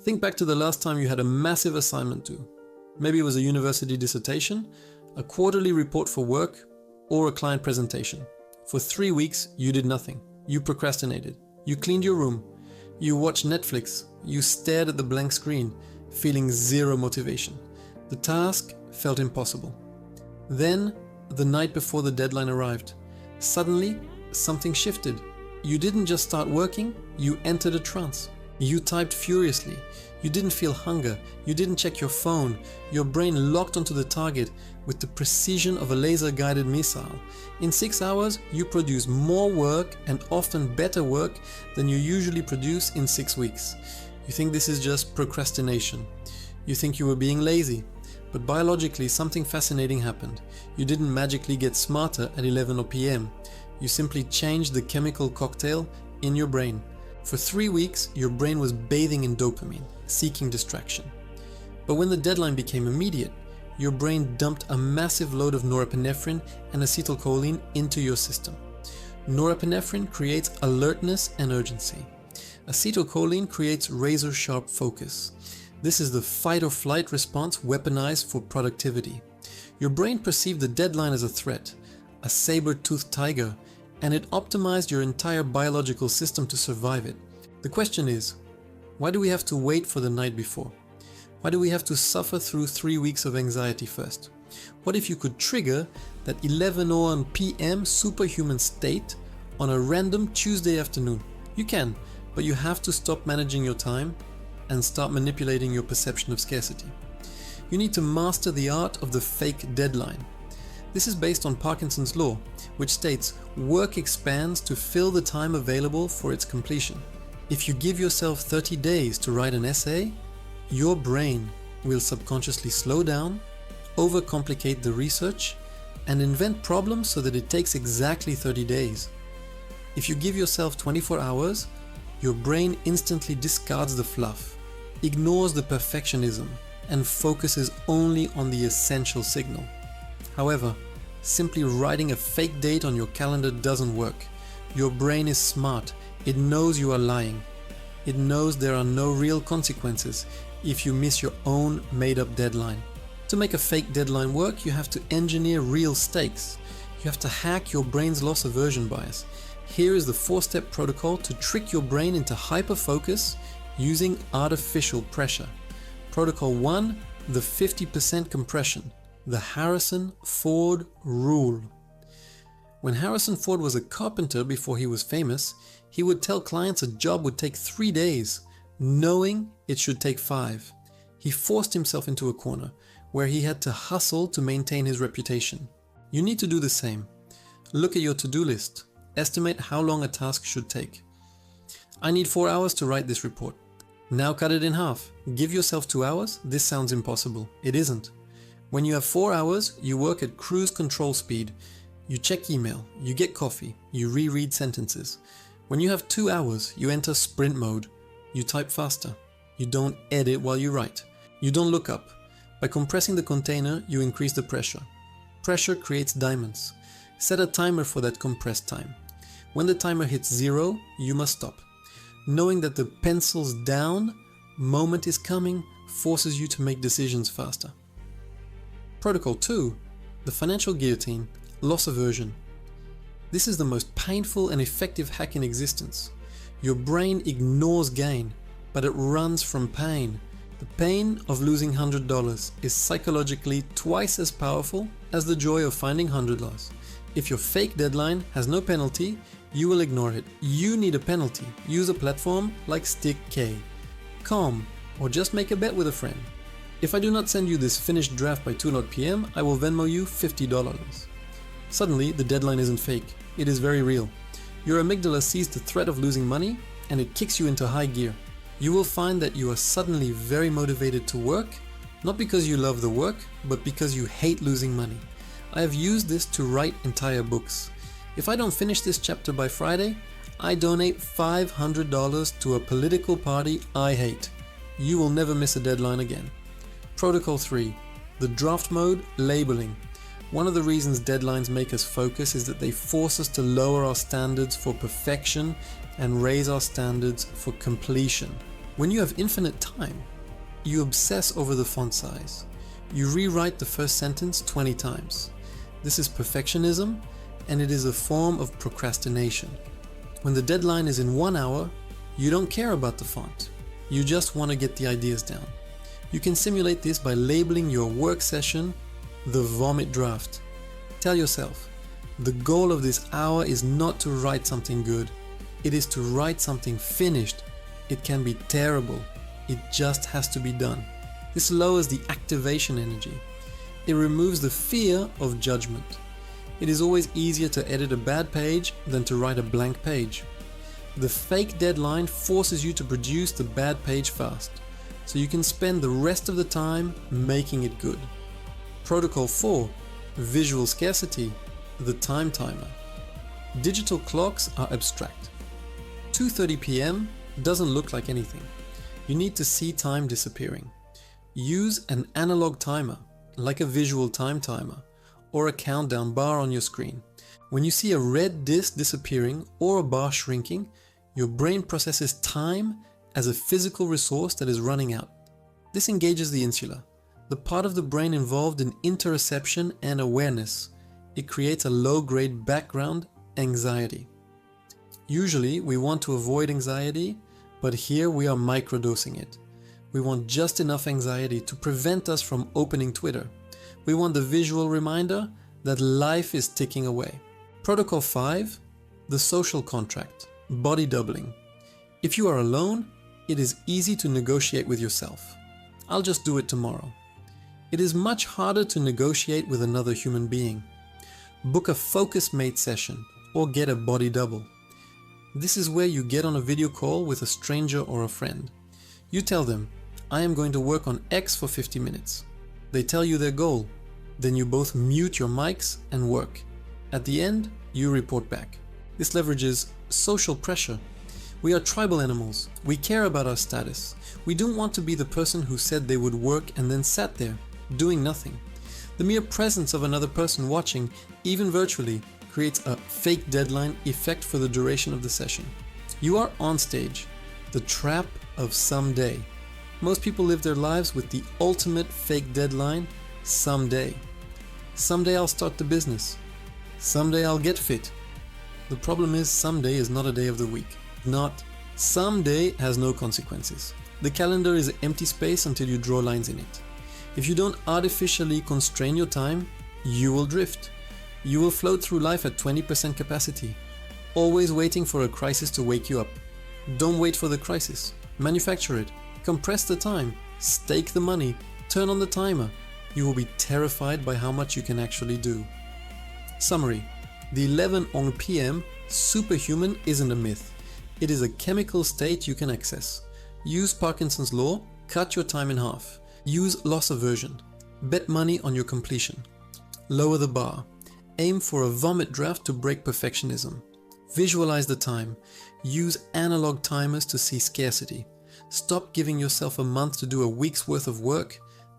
Think back to the last time you had a massive assignment due. Maybe it was a university dissertation, a quarterly report for work, or a client presentation. For 3 weeks, you did nothing. You procrastinated. You cleaned your room. You watched Netflix. You stared at the blank screen, feeling zero motivation. The task felt impossible. Then, the night before the deadline arrived, suddenly something shifted. You didn't just start working, you entered a trance. You typed furiously. You didn't feel hunger. You didn't check your phone. Your brain locked onto the target with the precision of a laser-guided missile. In 6 hours, you produce more work and often better work than you usually produce in 6 weeks. You think this is just procrastination. You think you were being lazy. But biologically, something fascinating happened. You didn't magically get smarter at 11 p.m. You simply changed the chemical cocktail in your brain. For 3 weeks, your brain was bathing in dopamine, seeking distraction. But when the deadline became immediate, your brain dumped a massive load of norepinephrine and acetylcholine into your system. Norepinephrine creates alertness and urgency. Acetylcholine creates razor-sharp focus. This is the fight or flight response weaponized for productivity. Your brain perceived the deadline as a threat, a saber-toothed tiger, and it optimized your entire biological system to survive it. The question is, why do we have to wait for the night before? Why do we have to suffer through 3 weeks of anxiety first? What if you could trigger that 11:01 p.m. superhuman state on a random Tuesday afternoon? You can, but you have to stop managing your time and start manipulating your perception of scarcity. You need to master the art of the fake deadline. This is based on Parkinson's law, which states work expands to fill the time available for its completion. If you give yourself 30 days to write an essay, your brain will subconsciously slow down, overcomplicate the research, and invent problems so that it takes exactly 30 days. If you give yourself 24 hours, your brain instantly discards the fluff, ignores the perfectionism, and focuses only on the essential signal. However, simply writing a fake date on your calendar doesn't work. Your brain is smart. It knows you are lying. It knows there are no real consequences if you miss your own made-up deadline. To make a fake deadline work, you have to engineer real stakes. You have to hack your brain's loss aversion bias. Here is the 4-step protocol to trick your brain into hyper-focus using artificial pressure. Protocol 1, the 50% compression. The Harrison Ford rule. When Harrison Ford was a carpenter before he was famous, he would tell clients a job would take 3 days, knowing it should take 5. He forced himself into a corner where he had to hustle to maintain his reputation. You need to do the same. Look at your to-do list. Estimate how long a task should take. I need 4 hours to write this report. Now cut it in half. Give yourself 2 hours? This sounds impossible. It isn't. When you have 4 hours, you work at cruise control speed. You check email, you get coffee, you reread sentences. When you have 2 hours, you enter sprint mode. You type faster. You don't edit while you write. You don't look up. By compressing the container, you increase the pressure. Pressure creates diamonds. Set a timer for that compressed time. When the timer hits 0, you must stop. Knowing that the pencil's down moment is coming forces you to make decisions faster. Protocol 2, the financial guillotine, loss aversion. This is the most painful and effective hack in existence. Your brain ignores gain, but it runs from pain. The pain of losing $100 is psychologically twice as powerful as the joy of finding $100. If your fake deadline has no penalty, you will ignore it. You need a penalty. Use a platform like Stick-K. Calm, or just make a bet with a friend. If I do not send you this finished draft by 2 p.m., I will Venmo you $50. Suddenly, the deadline isn't fake. It is very real. Your amygdala sees the threat of losing money and it kicks you into high gear. You will find that you are suddenly very motivated to work, not because you love the work, but because you hate losing money. I have used this to write entire books. If I don't finish this chapter by Friday, I donate $500 to a political party I hate. You will never miss a deadline again. Protocol 3, the draft mode, labeling. One of the reasons deadlines make us focus is that they force us to lower our standards for perfection and raise our standards for completion. When you have infinite time, you obsess over the font size. You rewrite the first sentence 20 times. This is perfectionism, and it is a form of procrastination. When the deadline is in 1 hour, you don't care about the font. You just want to get the ideas down. You can simulate this by labeling your work session the vomit draft. Tell yourself, the goal of this hour is not to write something good. It is to write something finished. It can be terrible. It just has to be done. This lowers the activation energy. It removes the fear of judgment. It is always easier to edit a bad page than to write a blank page. The fake deadline forces you to produce the bad page fast, so you can spend the rest of the time making it good. Protocol 4, visual scarcity, the time timer. Digital clocks are abstract. 2:30 p.m. doesn't look like anything. You need to see time disappearing. Use an analog timer, like a visual time timer, or a countdown bar on your screen. When you see a red disc disappearing or a bar shrinking, your brain processes time as a physical resource that is running out. This engages the insula, the part of the brain involved in interoception and awareness. It creates a low-grade background anxiety. Usually, we want to avoid anxiety, but here we are microdosing it. We want just enough anxiety to prevent us from opening Twitter. We want the visual reminder that life is ticking away. Protocol 5, the social contract, body doubling. If you are alone, it is easy to negotiate with yourself. I'll just do it tomorrow. It is much harder to negotiate with another human being. Book a focus mate session or get a body double. This is where you get on a video call with a stranger or a friend. You tell them, I am going to work on X for 50 minutes. They tell you their goal. Then you both mute your mics and work. At the end, you report back. This leverages social pressure. We are tribal animals. We care about our status. We don't want to be the person who said they would work and then sat there, doing nothing. The mere presence of another person watching, even virtually, creates a fake deadline effect for the duration of the session. You are on stage, the trap of someday. Most people live their lives with the ultimate fake deadline, someday. Someday I'll start the business. Someday I'll get fit. The problem is someday is not a day of the week. Someday has no consequences. The calendar is empty space until you draw lines in it. If you don't artificially constrain your time, you will drift. You will float through life at 20% capacity, always waiting for a crisis to wake you up. Don't wait for the crisis. Manufacture it. Compress the time. Stake the money. Turn on the timer. You will be terrified by how much you can actually do. Summary. The 11 p.m. superhuman isn't a myth. It is a chemical state you can access. Use Parkinson's law. Cut your time in half. Use loss aversion. Bet money on your completion. Lower the bar. Aim for a vomit draft to break perfectionism. Visualize the time. Use analog timers to see scarcity. Stop giving yourself a month to do a week's worth of work.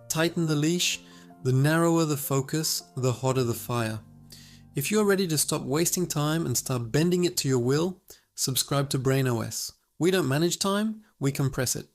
Tighten the leash. The narrower the focus, the hotter the fire. If you are ready to stop wasting time and start bending it to your will, subscribe to BrainOS. We don't manage time, we compress it.